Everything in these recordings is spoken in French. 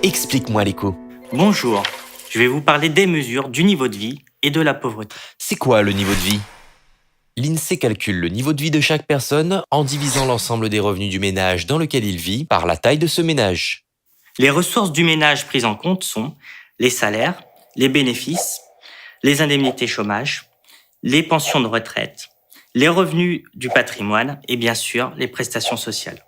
Explique-moi l'écho. Bonjour, je vais vous parler des mesures du niveau de vie et de la pauvreté. C'est quoi le niveau de vie? L'INSEE calcule le niveau de vie de chaque personne en divisant l'ensemble des revenus du ménage dans lequel il vit par la taille de ce ménage. Les ressources du ménage prises en compte sont les salaires, les bénéfices, les indemnités chômage, les pensions de retraite, les revenus du patrimoine et bien sûr les prestations sociales,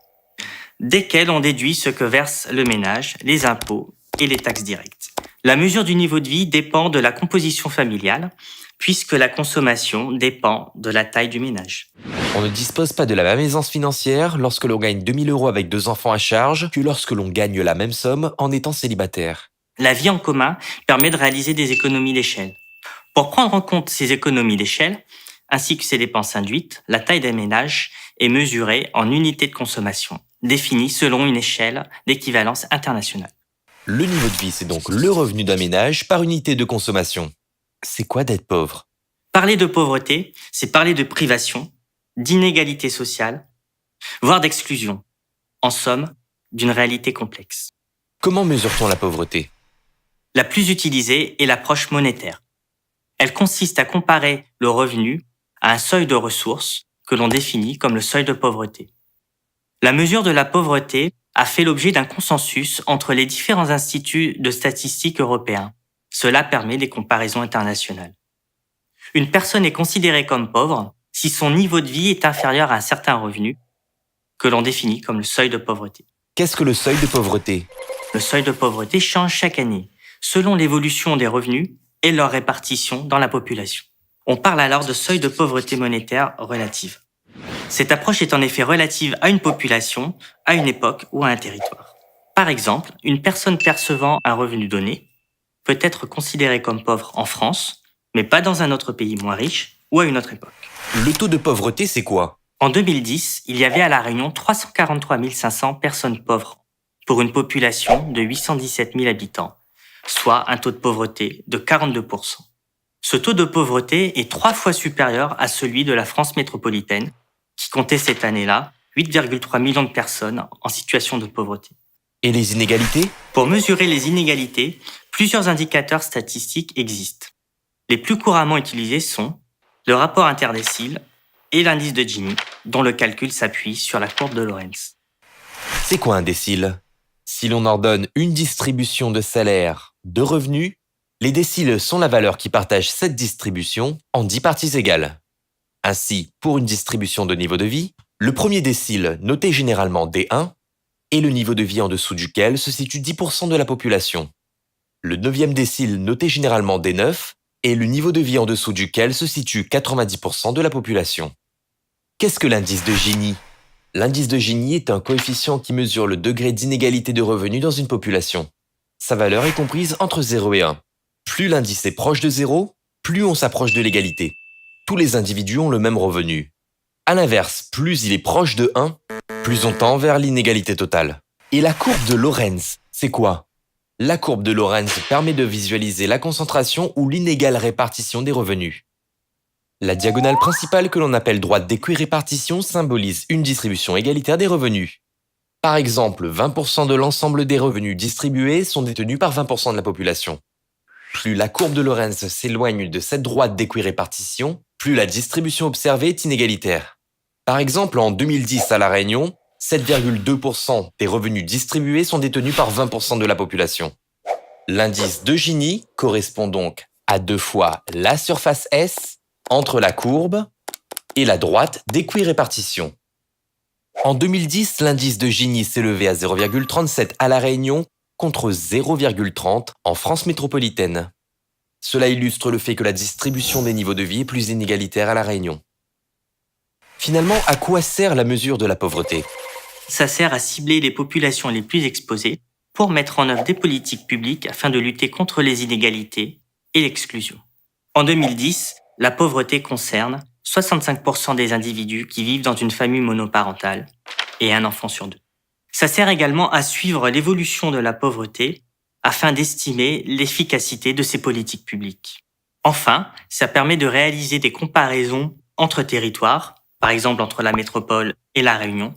desquelles on déduit ce que verse le ménage, les impôts et les taxes directes. La mesure du niveau de vie dépend de la composition familiale, puisque la consommation dépend de la taille du ménage. On ne dispose pas de la même aisance financière lorsque l'on gagne 2000 € avec 2 enfants à charge que lorsque l'on gagne la même somme en étant célibataire. La vie en commun permet de réaliser des économies d'échelle. Pour prendre en compte ces économies d'échelle, ainsi que ces dépenses induites, la taille des ménages est mesurée en unités de consommation, définie selon une échelle d'équivalence internationale. Le niveau de vie, c'est donc le revenu d'un ménage par unité de consommation. C'est quoi d'être pauvre? Parler de pauvreté, c'est parler de privation, d'inégalité sociale, voire d'exclusion. En somme, d'une réalité complexe. Comment mesure-t-on la pauvreté? La plus utilisée est l'approche monétaire. Elle consiste à comparer le revenu à un seuil de ressources que l'on définit comme le seuil de pauvreté. La mesure de la pauvreté a fait l'objet d'un consensus entre les différents instituts de statistiques européens. Cela permet des comparaisons internationales. Une personne est considérée comme pauvre si son niveau de vie est inférieur à un certain revenu, que l'on définit comme le seuil de pauvreté. Qu'est-ce que le seuil de pauvreté? Le seuil de pauvreté change chaque année, selon l'évolution des revenus et leur répartition dans la population. On parle alors de seuil de pauvreté monétaire relative. Cette approche est en effet relative à une population, à une époque ou à un territoire. Par exemple, une personne percevant un revenu donné peut être considérée comme pauvre en France, mais pas dans un autre pays moins riche ou à une autre époque. Le taux de pauvreté, c'est quoi? En 2010, il y avait à La Réunion 343 500 personnes pauvres pour une population de 817 000 habitants, soit un taux de pauvreté de 42%. Ce taux de pauvreté est 3 fois supérieur à celui de la France métropolitaine, qui comptait cette année-là 8,3 millions de personnes en situation de pauvreté. Et les inégalités? Pour mesurer les inégalités, plusieurs indicateurs statistiques existent. Les plus couramment utilisés sont le rapport interdécile et l'indice de Gini, dont le calcul s'appuie sur la courbe de Lorenz. C'est quoi un décile? Si l'on ordonne une distribution de salaire, de revenus, les déciles sont la valeur qui partage cette distribution en 10 parties égales. Ainsi, pour une distribution de niveau de vie, le premier décile, noté généralement D1, est le niveau de vie en dessous duquel se situe 10% de la population. Le 9e décile, noté généralement D9, est le niveau de vie en dessous duquel se situe 90% de la population. Qu'est-ce que l'indice de Gini? L'indice de Gini est un coefficient qui mesure le degré d'inégalité de revenus dans une population. Sa valeur est comprise entre 0 et 1. Plus l'indice est proche de 0, plus on s'approche de l'égalité. Tous les individus ont le même revenu. A l'inverse, plus il est proche de 1, plus on tend vers l'inégalité totale. Et la courbe de Lorenz, c'est quoi? La courbe de Lorenz permet de visualiser la concentration ou l'inégale répartition des revenus. La diagonale principale que l'on appelle droite d'équirépartition symbolise une distribution égalitaire des revenus. Par exemple, 20% de l'ensemble des revenus distribués sont détenus par 20% de la population. Plus la courbe de Lorenz s'éloigne de cette droite d'équirépartition, plus la distribution observée est inégalitaire. Par exemple, en 2010 à La Réunion, 7,2% des revenus distribués sont détenus par 20% de la population. L'indice de Gini correspond donc à 2 fois la surface S entre la courbe et la droite d'équirépartition. En 2010, l'indice de Gini s'élevait à 0,37 à La Réunion contre 0,30 en France métropolitaine. Cela illustre le fait que la distribution des niveaux de vie est plus inégalitaire à La Réunion. Finalement, à quoi sert la mesure de la pauvreté? Ça sert à cibler les populations les plus exposées pour mettre en œuvre des politiques publiques afin de lutter contre les inégalités et l'exclusion. En 2010, la pauvreté concerne 65% des individus qui vivent dans une famille monoparentale et un enfant sur 2. Ça sert également à suivre l'évolution de la pauvreté afin d'estimer l'efficacité de ces politiques publiques. Enfin, ça permet de réaliser des comparaisons entre territoires, par exemple entre la métropole et la Réunion,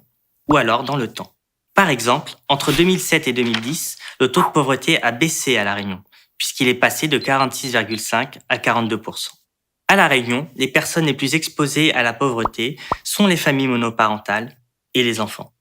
ou alors dans le temps. Par exemple, entre 2007 et 2010, le taux de pauvreté a baissé à la Réunion, puisqu'il est passé de 46,5 à 42%. À la Réunion, les personnes les plus exposées à la pauvreté sont les familles monoparentales et les enfants.